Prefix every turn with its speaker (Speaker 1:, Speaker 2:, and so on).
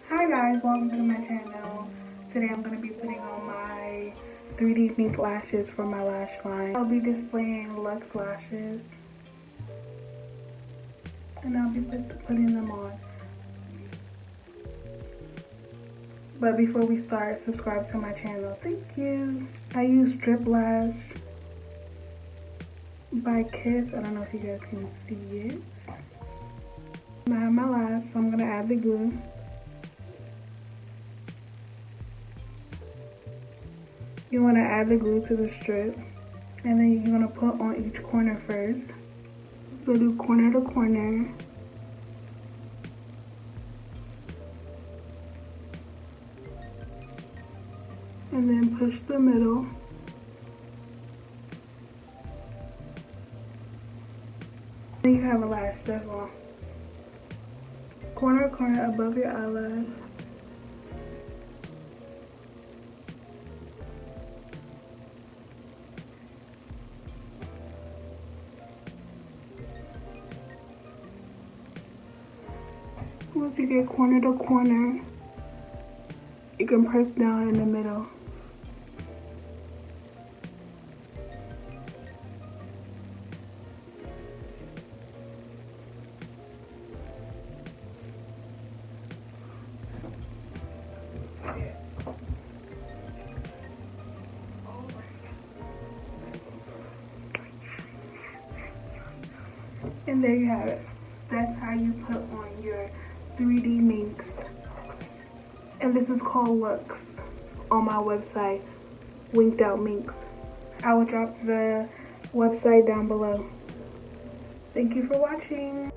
Speaker 1: Hi guys, welcome to my channel. Today I'm going to be putting on my 3D pink lashes for my lash line. I'll be displaying Luxe lashes and I'll be putting them on. But before we start, subscribe to my channel. Thank you. I use Strip Lash by Kiss. I don't know if you guys can see it. I have my lash, so I'm going to add the glue. You want to add the glue to the strip, and then you're going to put on each corner first. So do corner to corner. And then push the middle. Then you have a lash, that's all. Corner to corner above your eyelash. Once you get corner to corner, you can press down in the middle. And there you have it. That's how you put on your 3D minks. And this is called Luxe on my website, Winked Out Minks. I will drop the website down below. Thank you for watching.